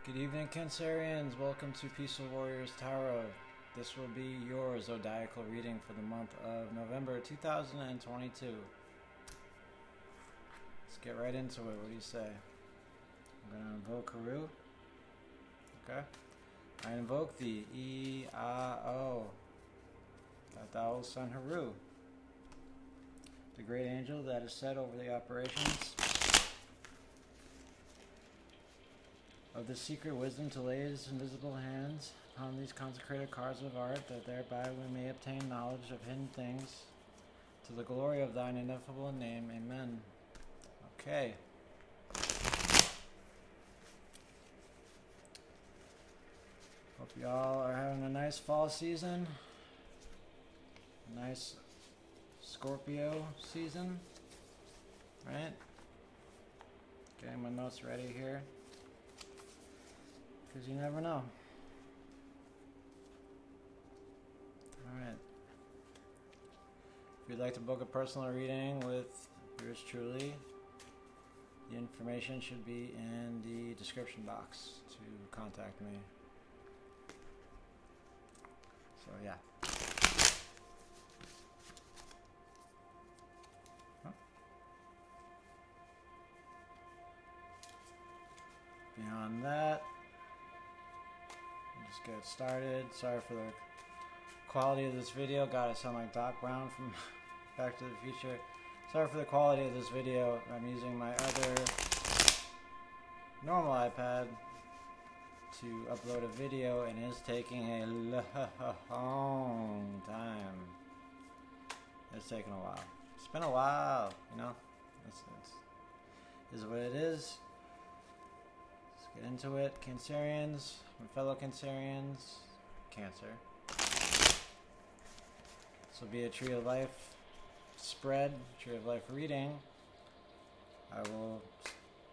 Good evening, Cancerians. Welcome to Peaceful Warriors Tarot. This will be your zodiacal reading for the month of November 2022. Let's get right into it. What do you say? I'm going to invoke Haru. Okay. I invoke the E-A-O, that thou will send Haru, the great angel that is set over the operations of the secret wisdom, to lay his invisible hands upon these consecrated cards of art, that thereby we may obtain knowledge of hidden things, to the glory of thine ineffable name. Amen. Okay. Hope y'all are having a nice fall season. A nice Scorpio season. Right? Getting my notes ready here, because you never know. Alright. If you'd like to book a personal reading with yours truly, the information should be in the description box to contact me. So yeah. Beyond that, just get started. Sorry for the quality of this video. God, I sound like Doc Brown from Back to the Future. Sorry for the quality of this video. I'm using my other normal iPad to upload a video, and it's taking a long time. It's taking a while. It's been a while, you know. It's is what it is. Let's get into it. Cancerians, my fellow Cancerians, Cancer. This will be a Tree of Life spread, Tree of Life reading. I will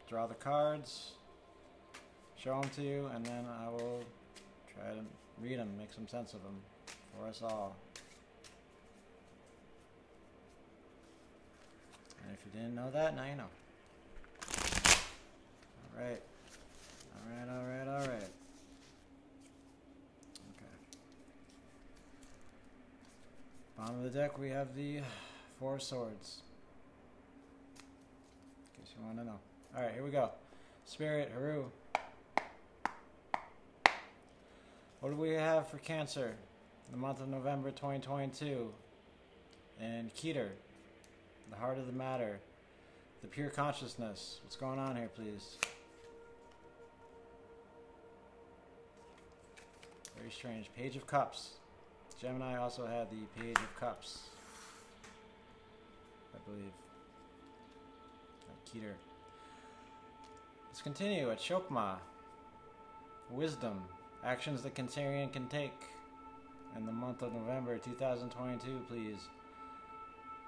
draw the cards, show them to you, and then I will try to read them, make some sense of them for us all. And if you didn't know that, now you know. Alright. Alright. Okay. Bottom of the deck, we have the Four of Swords. In case you want to know. Alright, here we go. Spirit, Haru. What do we have for Cancer in the month of November 2022? And Keter, the heart of the matter, the pure consciousness. What's going on here, please? Very strange. Page of Cups. Gemini also had the Page of Cups, I believe. Keter. Let's continue at Chokmah. Wisdom. Actions the Cancerian can take in the month of November 2022, please.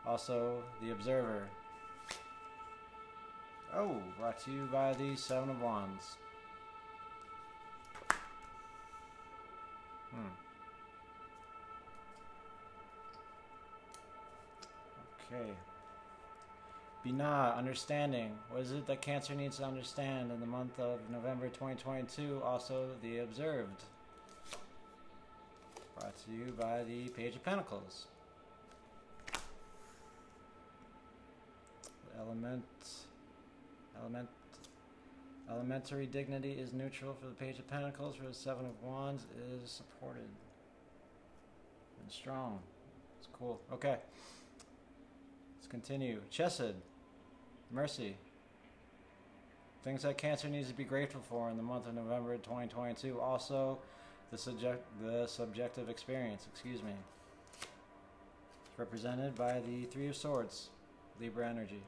Also, the Observer. Oh, brought to you by the Seven of Wands. Okay. Binah, understanding. What is it that Cancer needs to understand in the month of November 2022? Also, the Observed. Brought to you by the Page of Pentacles. Elementary dignity is neutral for the Page of Pentacles. For the Seven of Wands is supported and strong. It's cool. Okay. Let's continue. Chesed. Mercy. Things that Cancer needs to be grateful for in the month of November 2022. Also, the subjective experience. Excuse me. It's represented by the Three of Swords. Libra energy.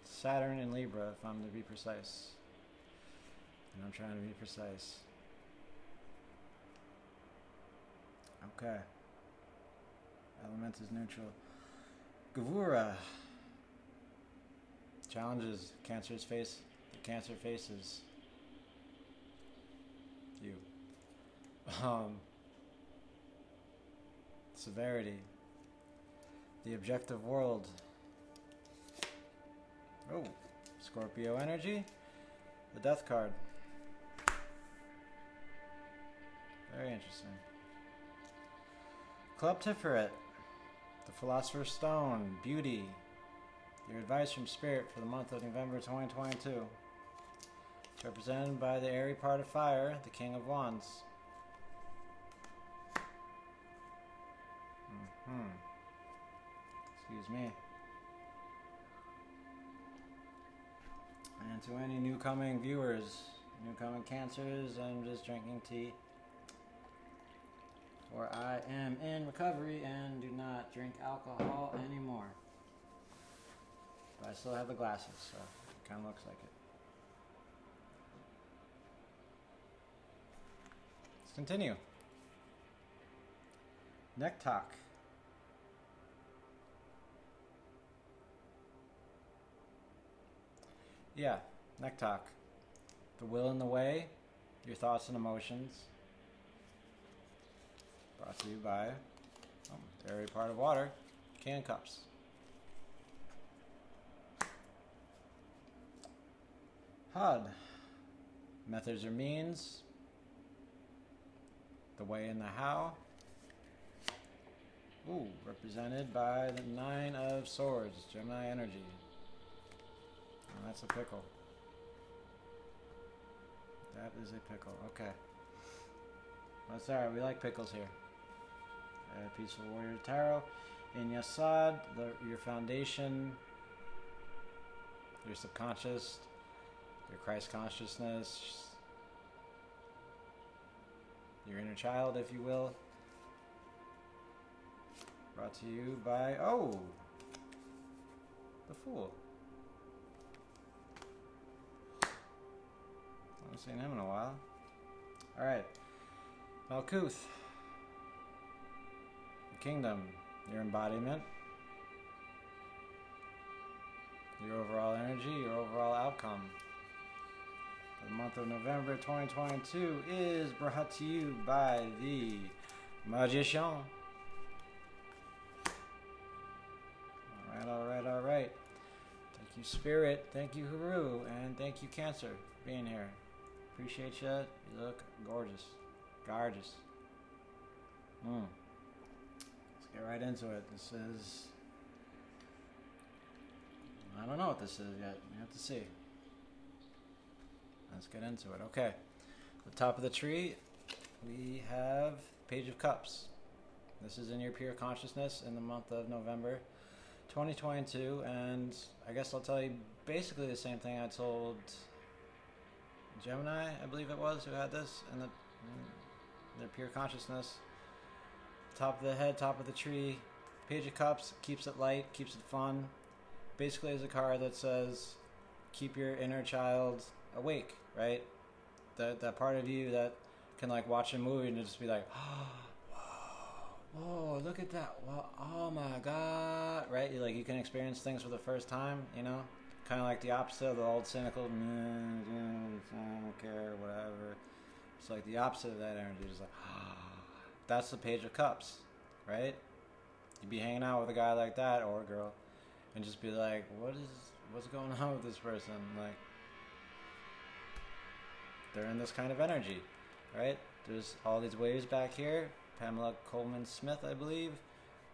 Saturn in Libra, if I'm to be precise. And I'm trying to be precise. Okay. Element is neutral. Gavura. Challenges Cancer's face. The Cancer faces. You. Severity. The objective world. Oh, Scorpio energy. The Death card. Very interesting. Club Tiferet. The Philosopher's Stone. Beauty. Your advice from Spirit for the month of November 2022. It's represented by the airy part of fire, the King of Wands. Excuse me. And to any newcoming viewers, newcoming Cancers, I'm just drinking tea. For I am in recovery and do not drink alcohol anymore. But I still have the glasses, so it kind of looks like it. Let's continue. Nektok. Yeah, Nektok. The will and the way, your thoughts and emotions. Brought to you by the airy part of water, Can Cups. HUD. Methods or means. The way and the how. Ooh, represented by the 9 of Swords, Gemini energy. Oh, that's a pickle. That is a pickle. Okay. That's alright, we like pickles here. Peaceful Warrior Tarot. In Yasad, your foundation, your subconscious, your Christ consciousness, your inner child, if you will. Brought to you by, the Fool. I haven't seen him in a while. Alright. Malkuth. The Kingdom. Your embodiment. Your overall energy, your overall outcome. For the month of November 2022 is brought to you by the Magician. Alright. Thank you, Spirit. Thank you, Haru. And thank you, Cancer, for being here. Appreciate you. You look gorgeous. Gorgeous. Let's get right into it. This is... I don't know what this is yet. We have to see. Let's get into it. Okay. The top of the tree, we have Page of Cups. This is in your pure consciousness in the month of November 2022, and I guess I'll tell you basically the same thing I told Gemini, I believe it was, who had this in their pure consciousness. Top of the head, top of the tree, Page of Cups, keeps it light, keeps it fun. Basically is a card that says keep your inner child awake, right? That part of you that can like watch a movie and just be like, whoa, look at that. Whoa, oh my God, right? You can experience things for the first time, you know? Kind of like the opposite of the old cynical, I don't care, whatever. It's like the opposite of that energy. Just like, that's the Page of Cups, right? You'd be hanging out with a guy like that or a girl and just be like, what's going on with this person? Like, they're in this kind of energy, right? There's all these waves back here. Pamela Coleman Smith, I believe,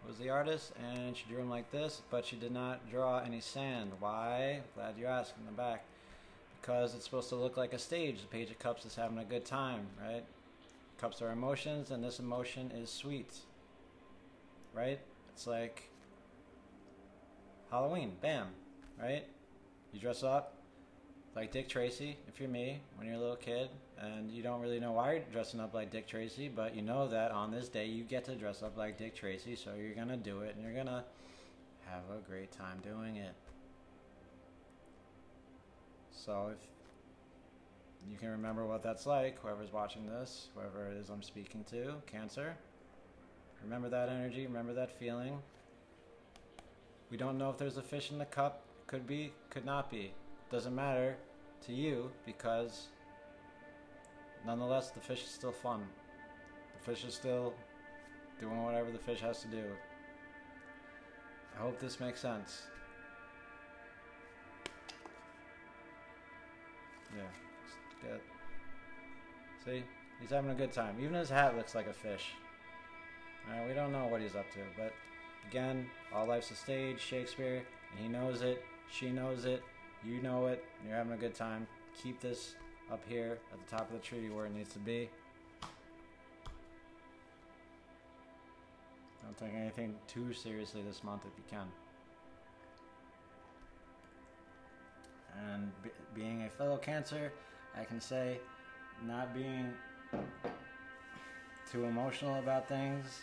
was the artist, and she drew them like this, but she did not draw any sand. Why? Glad you asked in the back. Because it's supposed to look like a stage. The Page of Cups is having a good time, right? Cups are emotions, and this emotion is sweet, right? It's like Halloween, bam, right? You dress up like Dick Tracy, if you're me, when you're a little kid, and you don't really know why you're dressing up like Dick Tracy, but you know that on this day you get to dress up like Dick Tracy, so you're gonna do it, and you're gonna have a great time doing it. So if you can remember what that's like, whoever's watching this, whoever it is I'm speaking to, Cancer, remember that energy, remember that feeling. We don't know if there's a fish in the cup. Could be, could not be. Doesn't matter to you, because nonetheless the fish is still fun. The fish is still doing whatever the fish has to do. I hope this makes sense. Yeah. Good. See? He's having a good time. Even his hat looks like a fish. We don't know what he's up to, but again, all life's a stage, Shakespeare, and he knows it, she knows it, you know it, and you're having a good time. Keep this up here at the top of the tree where it needs to be. Don't take anything too seriously this month if you can. And being a fellow Cancer, I can say not being too emotional about things,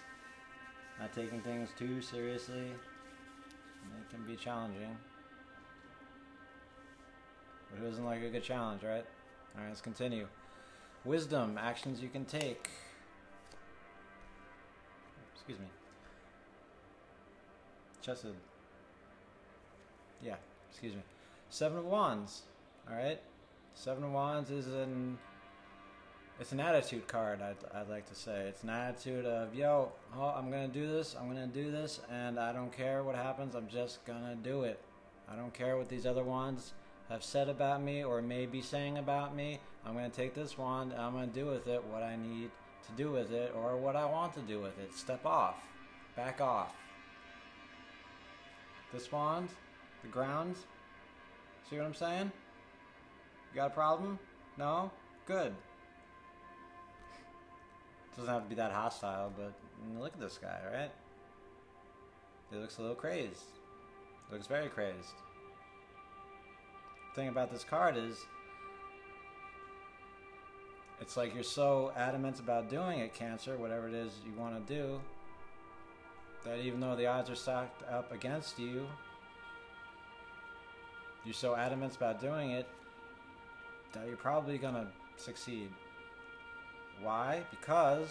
not taking things too seriously, it can be challenging. But who doesn't like a good challenge, right? Alright, let's continue. Wisdom, actions you can take. Excuse me. Chesed. Yeah, excuse me. Seven of Wands. Alright? Seven of Wands is it's an attitude card, I'd like to say. It's an attitude of, yo, I'm going to do this, and I don't care what happens, I'm just going to do it. I don't care what these other wands have said about me or may be saying about me. I'm going to take this wand, and I'm going to do with it what I need to do with it or what I want to do with it. Step off. Back off. This wand, the ground, see what I'm saying? You got a problem? No? Good. Doesn't have to be that hostile, but look at this guy, right? He looks a little crazed. Looks very crazed. The thing about this card is, it's like you're so adamant about doing it, Cancer, whatever it is you want to do, that even though the odds are stacked up against you, you're so adamant about doing it that you're probably going to succeed. Why? Because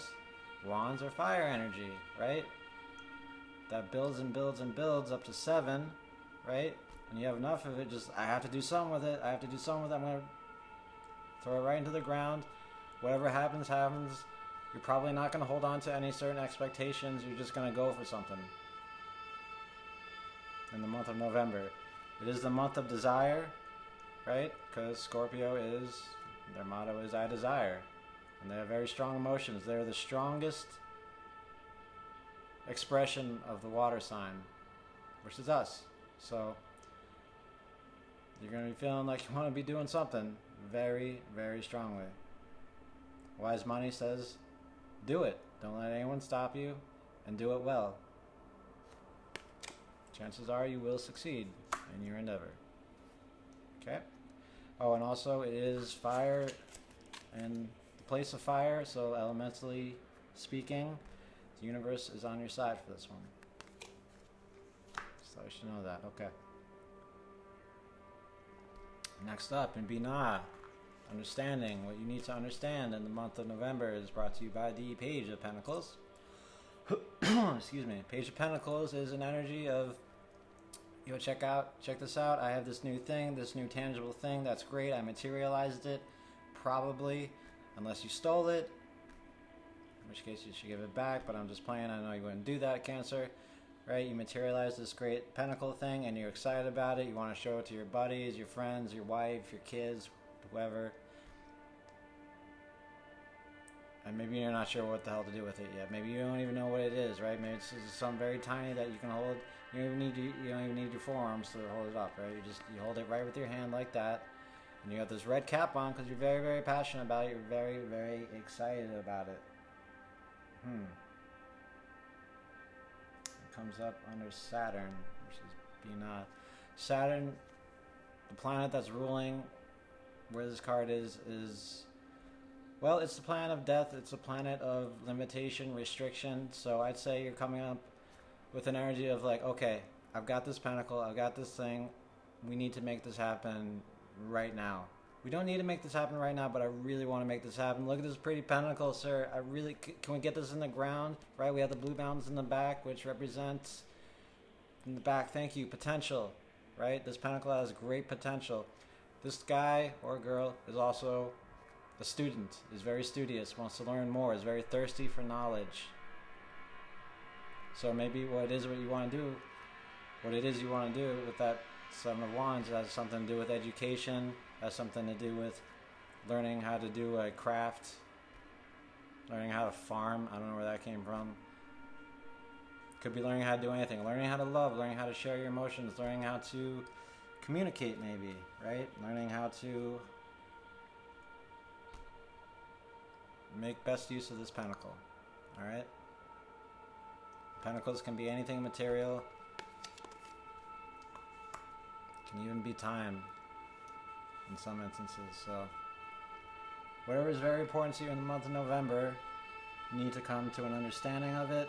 wands are fire energy, right? That builds and builds and builds up to 7, right? And you have enough of it, just, I have to do something with it, I'm going to throw it right into the ground. Whatever happens, happens. You're probably not going to hold on to any certain expectations, you're just going to go for something. In the month of November. It is the month of desire, right? Because Scorpio their motto is I desire. And they have very strong emotions. They're the strongest expression of the water sign, which is us. So you're going to be feeling like you want to be doing something very, very strongly. Wise Money says, do it. Don't let anyone stop you, and do it well. Chances are you will succeed in your endeavor. Okay? Oh, and also it is fire and place of fire, so elementally speaking, the universe is on your side for this one. So I should know that. Okay. Next up, in Binah, understanding what you need to understand in the month of November is brought to you by the Page of Pentacles. Excuse me. Page of Pentacles is an energy of, yo, check this out. I have this new thing, this new tangible thing. That's great. I materialized it. Probably. Unless you stole it, in which case you should give it back, but I'm just playing. I know you wouldn't do that, Cancer, right? You materialize this great pentacle thing and you're excited about it. You want to show it to your buddies, your friends, your wife, your kids, whoever. And maybe you're not sure what the hell to do with it yet. Maybe you don't even know what it is, right? Maybe it's just something very tiny that you can hold. You don't even need your forearms to hold it up, right? You hold it right with your hand like that. And you have this red cap on because you're very, very passionate about it. You're very, very excited about it. It comes up under Saturn, which is Binah. Saturn, the planet that's ruling where this card is, well, it's the planet of death. It's a planet of limitation, restriction. So I'd say you're coming up with an energy of like, okay, I've got this pentacle, I've got this thing. We need to make this happen right now. We don't need to make this happen right now, but I really want to make this happen. Look at this pretty pentacle, sir. Can we get this in the ground? Right, we have the blue mountains in the back, which represents, in the back, thank you, potential. Right, this pentacle has great potential. This guy or girl is also a student, is very studious, wants to learn more, is very thirsty for knowledge. So maybe what it is you want to do with that Seven of Wands has something to do with education, has something to do with learning how to do a craft, learning how to farm. I don't know where that came from. Could be learning how to do anything. Learning how to love, learning how to share your emotions, learning how to communicate maybe, right? Learning how to make best use of this pentacle, all right? Pentacles can be anything material. Can even be time in some instances. So whatever is very important to you in the month of November, you need to come to an understanding of it,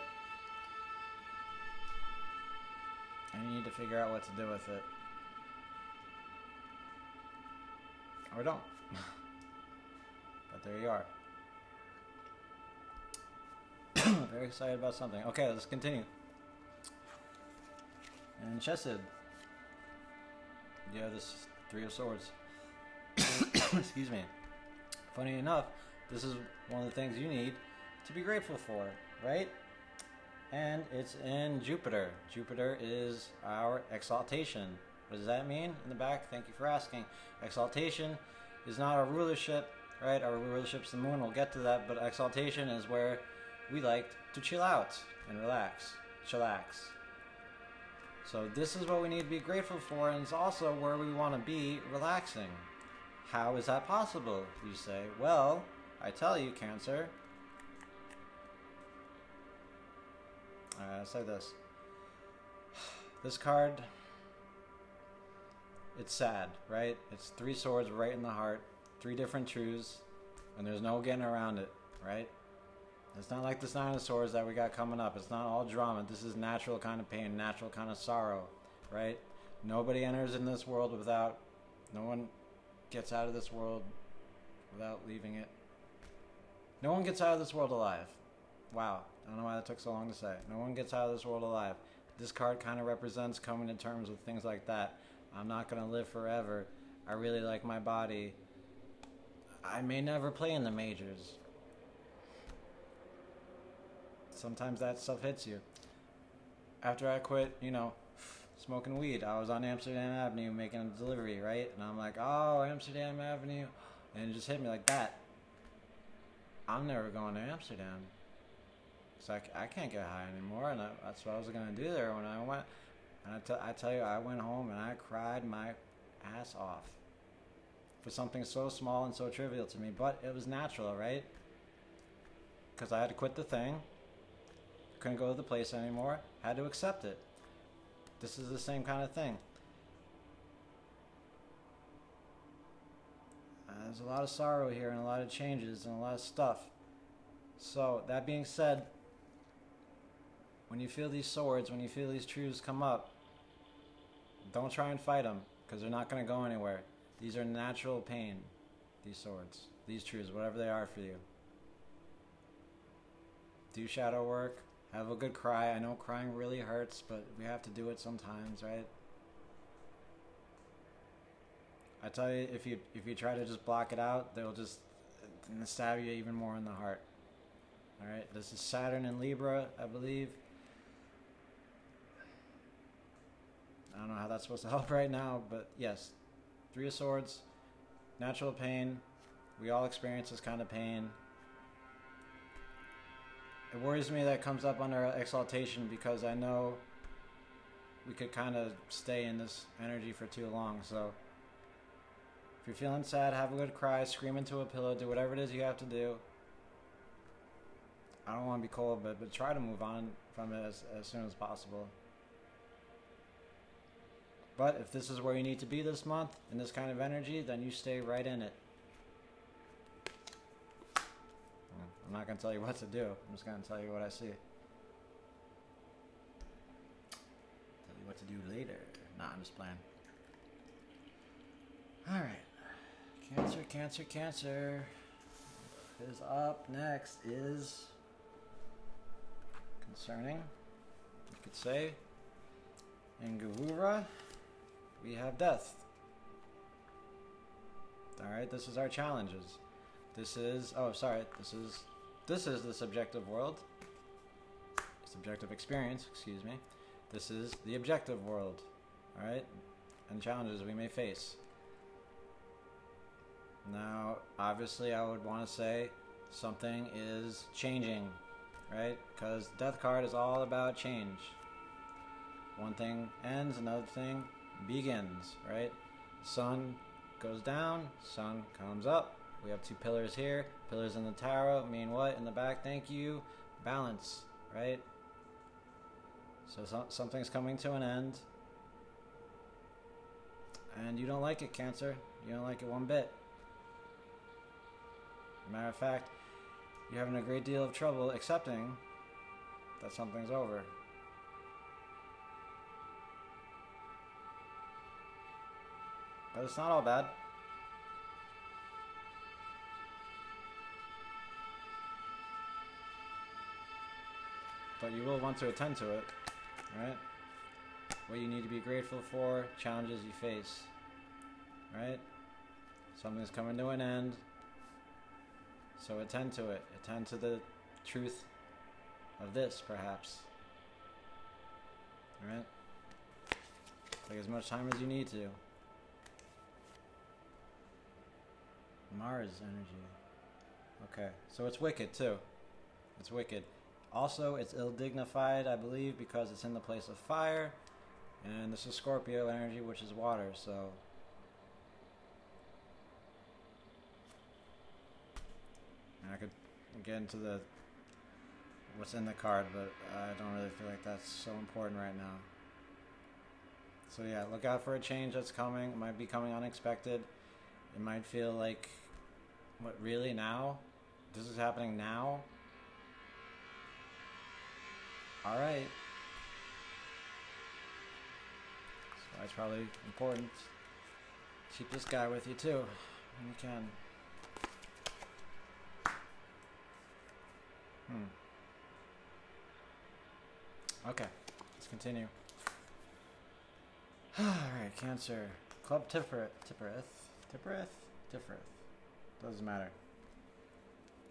and you need to figure out what to do with it. Or don't. But there you are. Very excited about something. Okay, let's continue. And Chesed. Yeah, this Three of Swords. Excuse me. Funny enough, this is one of the things you need to be grateful for, right? And it's in Jupiter. Jupiter is our exaltation. What does that mean in the back? Thank you for asking. Exaltation is not our rulership, right? Our rulership's the moon. We'll get to that. But exaltation is where we like to chill out and relax. Chillax. So this is what we need to be grateful for, and it's also where we want to be relaxing. How is that possible, you say? Well, I tell you, Cancer. Say this. This card, it's sad, right? It's three swords right in the heart, three different truths, and there's no getting around it, right? It's not like this Nine of Swords that we got coming up. It's not all drama. This is natural kind of pain, natural kind of sorrow, right? Nobody enters in this world without, no one gets out of this world without leaving it. No one gets out of this world alive. Wow. I don't know why that took so long to say. No one gets out of this world alive. This card kind of represents coming to terms with things like that. I'm not going to live forever. I really like my body. I may never play in the majors. Sometimes that stuff hits you. After I quit, smoking weed, I was on Amsterdam Avenue making a delivery, right? And I'm like, oh, Amsterdam Avenue. And it just hit me like that. I'm never going to Amsterdam. So I can't get high anymore. And that's what I was going to do there when I went. And I tell you, I went home and I cried my ass off for something so small and so trivial to me. But it was natural, right? Because I had to quit the thing. Couldn't go to the place anymore. Had to accept it. This is the same kind of thing. There's a lot of sorrow here and a lot of changes and a lot of stuff. So, that being said, when you feel these swords, when you feel these truths come up, don't try and fight them, because they're not going to go anywhere. These are natural pain, these swords, these truths, whatever they are for you. Do shadow work. Have a good cry. I know crying really hurts, but we have to do it sometimes, right? I tell you, if you try to just block it out, they'll just stab you even more in the heart. All right, this is Saturn in Libra, I believe. I don't know how that's supposed to help right now, but yes, Three of Swords, natural pain. We all experience this kind of pain. It worries me that it comes up under exaltation because I know we could kind of stay in this energy for too long. So if you're feeling sad, have a good cry, scream into a pillow, do whatever it is you have to do. I don't want to be cold, but try to move on from it as soon as possible. But if this is where you need to be this month, in this kind of energy, then you stay right in it. I'm not going to tell you what to do. I'm just going to tell you what I see. Tell you what to do later. Nah, I'm just playing. Alright. Cancer, Cancer, Cancer. Is up next is concerning, you could say. In Gavura, we have death. Alright, this is our challenges. This is the subjective world. Subjective experience, excuse me. This is the objective world. Alright? And challenges we may face. Now, obviously, I would want to say something is changing, right? Because the Death card is all about change. One thing ends, another thing begins, right? Sun goes down, sun comes up. We have two pillars here. Pillars in the tarot mean what? In the back, thank you. Balance, right? So something's coming to an end. And you don't like it, Cancer. You don't like it one bit. Matter of fact, you're having a great deal of trouble accepting that something's over. But it's not all bad. But you will want to attend to it, right? What you need to be grateful for, challenges you face, right? Something's coming to an end, so attend to it. Attend to the truth of this, perhaps, right? Take as much time as you need to. Mars energy. Okay, so it's wicked too. It's wicked. Also, it's ill-dignified, I believe, because it's in the place of fire. And this is Scorpio energy, which is water, so... And I could get into the what's in the card, but I don't really feel like that's so important right now. So yeah, look out for a change that's coming. It might be coming unexpected. It might feel like, what, really now? This is happening now? Alright. So it's probably important to keep this guy with you too, when you can. Okay, let's continue. Alright, Cancer. Club Tippereth. Doesn't matter.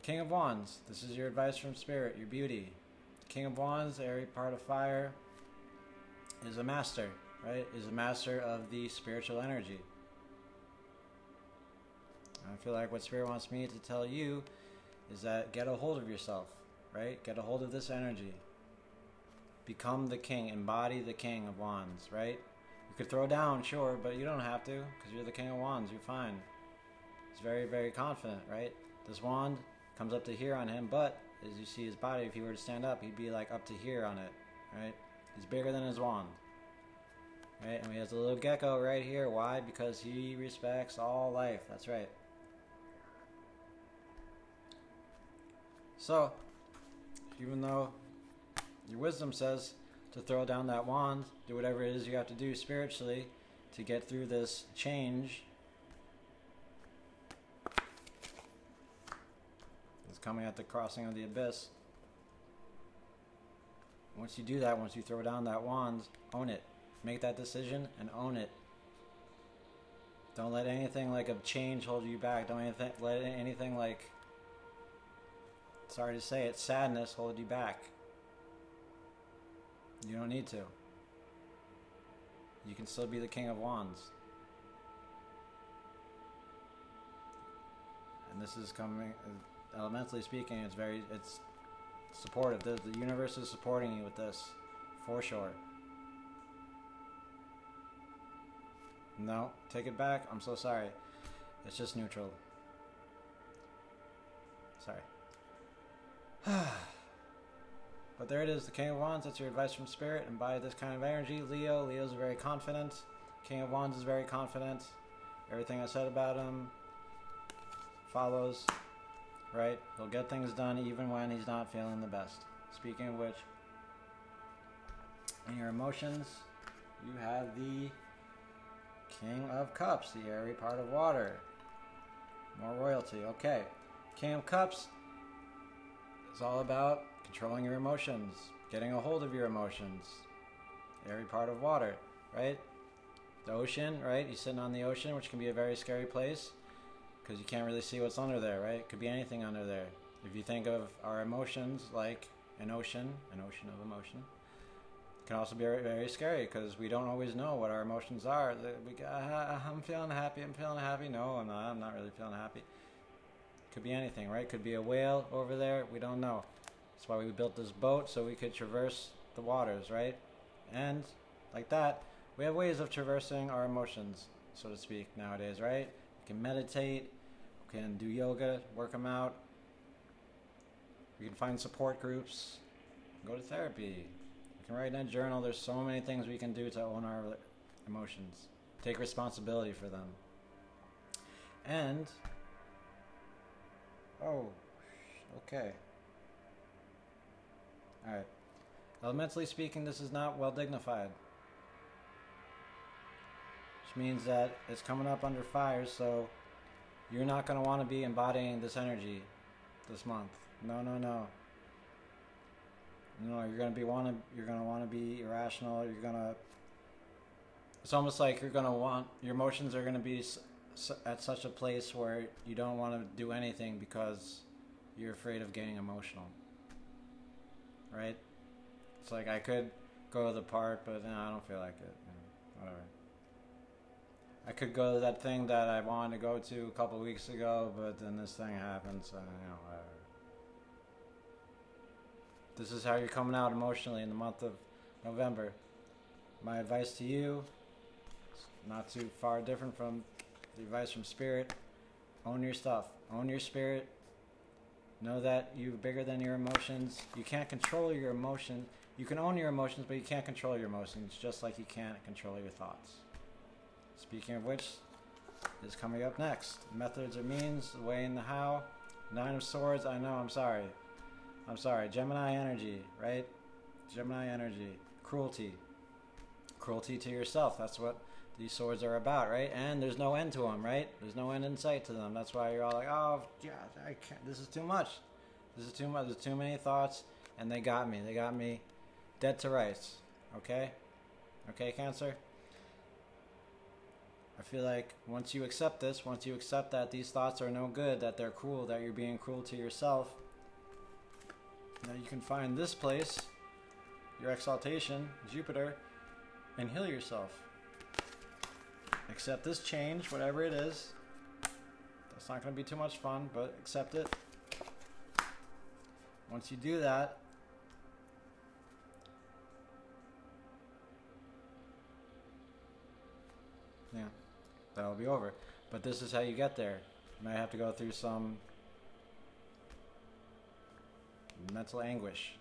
King of Wands. This is your advice from Spirit, your beauty. King of Wands, airy part of fire, is a master, right? Is a master of the spiritual energy. I feel like what Spirit wants me to tell you is that get a hold of yourself, right? Get a hold of this energy. Become the king. Embody the King of Wands, right? You could throw down, sure, but you don't have to, because you're the King of Wands. You're fine. He's very, very confident, right? This wand comes up to here on him, but as you see his body, if he were to stand up, he'd be like up to here on it, right? He's bigger than his wand, right? And he has a little gecko right here. Why? Because he respects all life. That's right. So, even though your wisdom says to throw down that wand, do whatever it is you have to do spiritually to get through this change, it's coming at the crossing of the abyss. Once you do that, once you throw down that wand, own it. Make that decision and own it. Don't let anything like a change hold you back. Don't let anything like, sorry to say it, sadness hold you back. You don't need to. You can still be the King of Wands. And this is coming, elementally speaking, it's supportive. The universe is supporting you with this, for sure. No, take it back. I'm so sorry. It's just neutral. Sorry. But there it is, the King of Wands. That's your advice from Spirit. Embody this kind of energy. Leo's very confident. King of Wands is very confident. Everything I said about him follows, right? He'll get things done even when he's not feeling the best. Speaking of which, in your emotions, you have the King of Cups, the airy part of water. More royalty. Okay. King of Cups is all about controlling your emotions, getting a hold of your emotions. Airy part of water, right? The ocean, right? He's sitting on the ocean, which can be a very scary place because you can't really see what's under there, right? It could be anything under there. If you think of our emotions like an ocean of emotion, can also be very, very scary because we don't always know what our emotions are. I'm feeling happy. I'm feeling happy. No, I'm not. I'm not really feeling happy. Could be anything, right? Could be a whale over there. We don't know. That's why we built this boat, so we could traverse the waters, right? And like that, we have ways of traversing our emotions, so to speak, nowadays, right? We can meditate. We can do yoga, work them out. We can find support groups. Go to therapy. We can write in a journal. There's so many things we can do to own our emotions. Take responsibility for them. And, oh, okay. Alright. Elementally speaking, this is not well dignified. Which means that it's coming up under fire, so you're not going to want to be embodying this energy this month. No, no, no. No, you're going to want to be irrational. It's almost like your emotions are going to be at such a place where you don't want to do anything because you're afraid of getting emotional. Right? It's like I could go to the park, but I don't feel like it. Whatever. I could go to that thing that I wanted to go to a couple weeks ago, but then this thing happened, so whatever. This is how you're coming out emotionally in the month of November. My advice to you, not too far different from the advice from Spirit, own your stuff. Own your spirit. Know that you're bigger than your emotions. You can't control your emotion. You can own your emotions, but you can't control your emotions, just like you can't control your thoughts. Speaking of which, is coming up next. Methods or means, the way and the how. Nine of Swords, I know, I'm sorry. Gemini energy, right? Gemini energy. Cruelty. Cruelty to yourself. That's what these swords are about, right? And there's no end to them, right? There's no end in sight to them. That's why you're all like, oh, yeah, I can't. This is too much. This is too much. There's too many thoughts, and they got me. They got me dead to rights. Okay? Okay, Cancer? I feel like once you accept this, once you accept that these thoughts are no good, that they're cruel, that you're being cruel to yourself, now you can find this place, your exaltation, Jupiter, and heal yourself. Accept this change, whatever it is. That's not going to be too much fun, but accept it. Once you do that, yeah, that'll be over. But this is how you get there. You might have to go through some mental anguish.